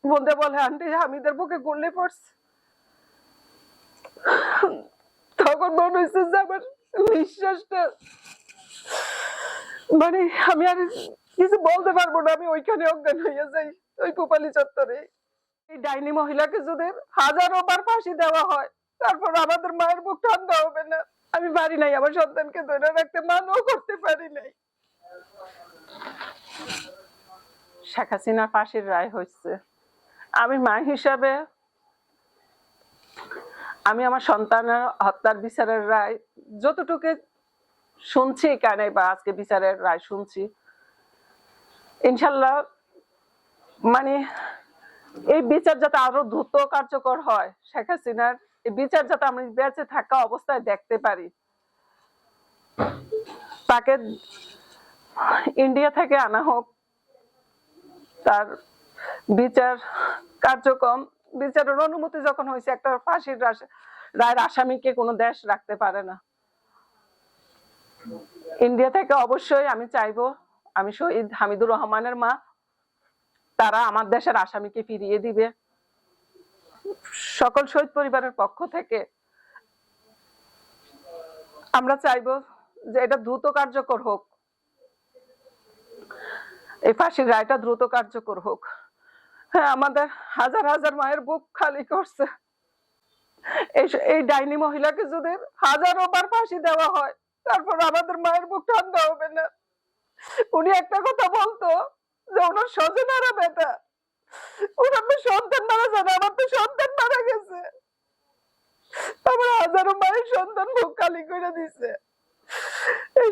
বন্ধে বলে আন্টি হামিদের বুকে গুল্লি পড়ছে। তখন মনে হয়েছে যে আমার নিঃশ্বাসটা মানে আমি আর কিছু বলতে পারবো না, আমি ওইখানে অজ্ঞান হইয়া যাই ওই পুপালি চত্বরে। এই ডাইনি মহিলাকে যদি হাজারো বার ফাঁসি দেওয়া হয় তারপর আমাদের মায়ের বুক ঠান্ডা হবে না। আমি পারি নাই আমার সন্তানকে ধরে রাখতে, মানও করতে পারি নাই। শেখ হাসিনা ফাঁসির রায় হয়েছে, আমি মা হিসাবে আমি আমার সন্তানের হত্যার বিচারের রায় যতটুকু শুনছি কানে বা আজকে বিচারের রায় শুনছি, ইনশাল্লাহ মানে এই বিচার যাতে আরো দ্রুত কার্যকর হয়, শেখ হাসিনার এই বিচার যাতে আমি বেঁচে থাকা অবস্থায় দেখতে পারি। তাকে ইন্ডিয়া থেকে আনা হোক, তার বিচার কার্যক্রম বিচারের অনুমতি যখন হয়েছে, একটা ফাঁসির রায়ের আসামিকে কোনো দেশ রাখতে পারে না। ইন্ডিয়া থেকে অবশ্যই আমি চাইবো, আমি শহীদ হামিদুর রহমানের মা, তারা আমার দেশের আসামিকে ফিরিয়ে দিবে। সকল শহীদ পরিবারের পক্ষ থেকে আমরা চাইবো যে এটা দ্রুত কার্যকর হোক, এই ফাঁসির রায়টা দ্রুত কার্যকর হোক। হ্যাঁ, আমাদের হাজার হাজার মায়ের বুক খালি করছে। এই ডাইনি মহিলাকে যদি হাজারো বার ফাঁসি দেওয়া হয় তারপর আমাদের মায়ের বুক ঠান্ডা হবে না। উনি একটা কথা বলতো যে ওনার স্বজনেরা বেটা, ওনার তো সন্তান মারা যাবে, আমার তো সন্তান মারা গেছে, আমার হাজারো মায়ের সন্তান বুক খালি করে দিছে। এই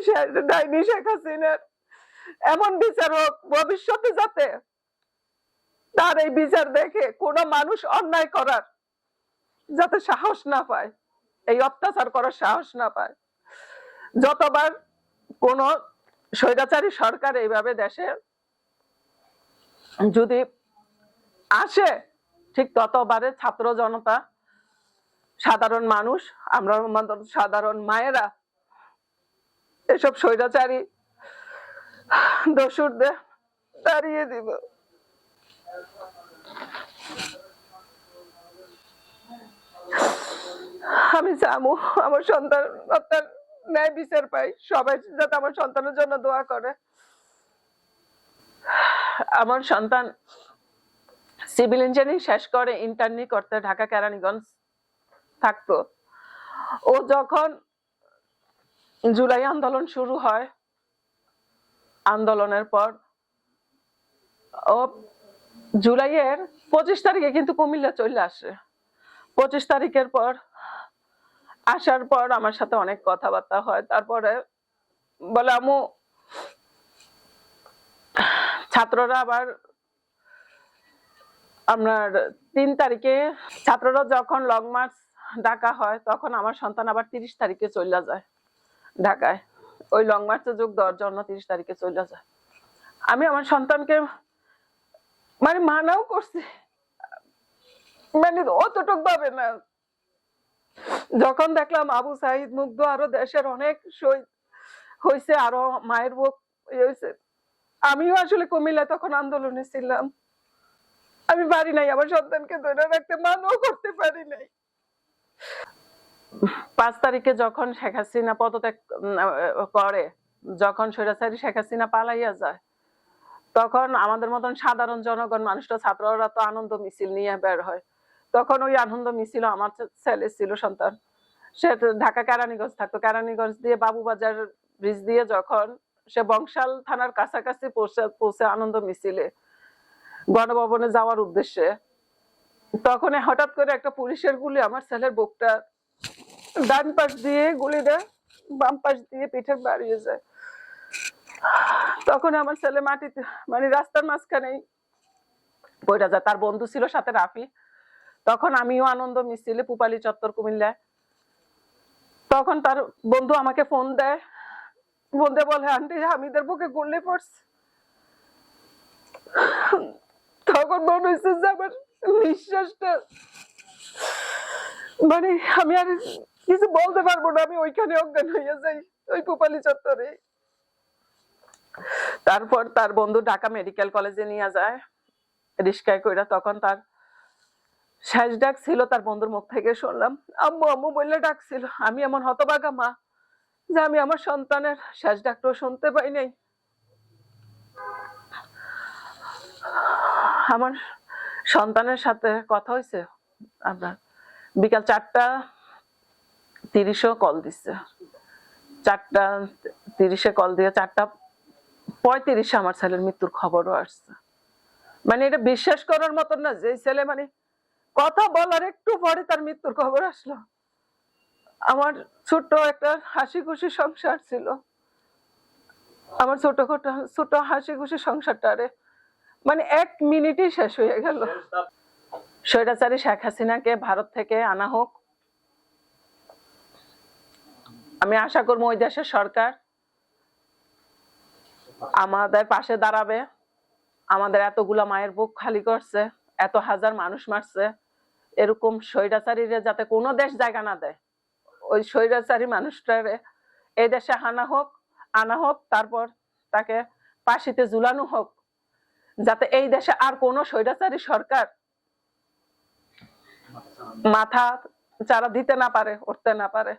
ডাইনি শেখ হাসিনার এমন বিচার হোক ভবিষ্যতে, যাতে তার এই বিচার দেখে কোনো মানুষ অন্যায় করার যাতে সাহস না পায়, এই অত্যাচার করার সাহস না পায়। যতবার কোন স্বৈরাচারী সরকার এইভাবে দেশে যদি আসে, ঠিক ততবারে ছাত্র জনতা, সাধারণ মানুষ, আমরা সাধারণ মায়েরা এসব স্বৈরাচারী দস্যুরদের তাড়িয়ে দিব। আমি চাবো আমার সন্তান হত্যার ন্যায় বিচার পাই, সবাই যাতে আমার সন্তানের জন্য দোয়া করে। আমার সন্তান সিভিল ইঞ্জিনিয়ারিং শেষ করে ইন্টার্নি করতে ঢাকা কেরানীগঞ্জ থাকতো। ও যখন জুলাই আন্দোলন শুরু হয়, আন্দোলনের পর ও জুলাইয়ের 25 তারিখে কিন্তু কুমিল্লা চলে আসে। 25 তারিখের পর আসার পর আমার সাথে অনেক কথাবার্তা হয়। তারপরে বলে আমু, ছাত্ররা আবার আপনার 3 তারিখে ছাত্ররা যখন লং মার্চ ডাকা হয়, তখন আমার সন্তান আবার 30 তারিখে চলে যায় ঢাকায়। ওই লং মার্চে যোগ দেওয়ার জন্য 30 তারিখে চলে যায়। আমি আমার সন্তানকে মানে মানাও করছি, মানে অতটুক ভাবে না। যখন দেখলাম আবু সাইদ মুগ্ধ আরো দেশের অনেক শহীদ হয়েছে, আরো মায়ের বুক হয়েছে, আমিও আসলে কুমিল্লায় তখন আন্দোলনে ছিলাম, আমি পারি নাই আমার সন্তানকে ধরে রাখতে, মানও করতে পারি নাই। 5 তারিখে যখন শেখ হাসিনা পদত্যাগ করে, যখন স্বৈরাচারী শেখ হাসিনা পালাইয়া যায়, তখন আমাদের মতন সাধারণ জনগণ, মানুষটা, ছাত্ররা তো আনন্দ মিছিল নিয়ে বের হয়। তখন ওই আনন্দ মিছিল আমার ছেলে ছিল, সন্তান, সে ঢাকা কেরানীগঞ্জ থাকতো। কেরানীগঞ্জ দিয়ে বাবুবাজার ব্রিজ দিয়ে যখন সে বংশাল থানার কাছাকাছি পৌঁছে আনন্দ মিছিলে গণভবনে যাওয়ার উদ্দেশ্যে, তখন হঠাৎ করে একটা পুলিশের গুলি আমার ছেলের বুকটা ডান পাশ দিয়ে গুলি দেয়, বাম পাশ দিয়ে পিঠে বাড়িয়ে যায়। তখন আমার ছেলে মাটিতে মানে রাস্তার মাঝখানেই পড়ে যায়। তার বন্ধু ছিল সাথে রাফি। তখন আমিও আনন্দ মিছিলে পুপালি চত্বর কুমিল্লায়, তখন তার বন্ধু আমাকে ফোন দেয়, বন্ধে বলে আন্টি হামিদের বুকে গুলি পড়ছে। তখন মনে হয়েছে যে আমার নিঃশ্বাসটা মানে আমি আর কিছু বলতে পারবো না, আমি ওইখানে অজ্ঞান হইয়া যাই ওই পুপালি চত্বরে। তারপর তার বন্ধু ঢাকা মেডিকেল কলেজে নিয়ে যায়। রিস্কায় কইরা, তখন তার শেষ ডাক ছিল তার বন্ধুর মুখ থেকে শুনলাম, আম্মু আম্মু বললে ডাকছিল। আমি এমন হতভাগা মা যে আমি আমার সন্তানের শেষ ডাকটাও শুনতে পাই নাই। আমার সন্তানের সাথে কথা হয়েছে আপনার বিকাল 4:30 কল দিচ্ছে। 4:30 কল দিয়ে 4:35 আমার ছেলের মৃত্যুর খবরও আসছে। মানে এটা বিশ্বাস করার মতন না যে ছেলে মানে কথা বলার একটু পরে তার মৃত্যুর খবর আসলো। আমার ছোট্ট একটা হাসি খুশি সংসার ছিল, আমার ছোট হাসি খুশি সংসারটারে মানে 1 মিনিটেই শেষ হয়ে গেল। স্বৈরাচারী শেখ হাসিনাকে ভারত থেকে আনা হোক। আমি আশা করবো ওই দেশের সরকার আমাদের পাশে দাঁড়াবে। আমাদের এতগুলা মায়ের বুক খালি করছে, এত হাজার মানুষ মারছে, এরকম স্বৈরাচারীরা যাতে কোনো দেশ জায়গা না দেয়। ওই স্বৈরাচারী মানুষটারে এই দেশে আনা হোক, তারপর তাকে ফাঁসিতে ঝুলানো হোক, যাতে এই দেশে আর কোনো স্বৈরাচারী সরকার মাথা চারা দিতে না পারে, উঠতে না পারে।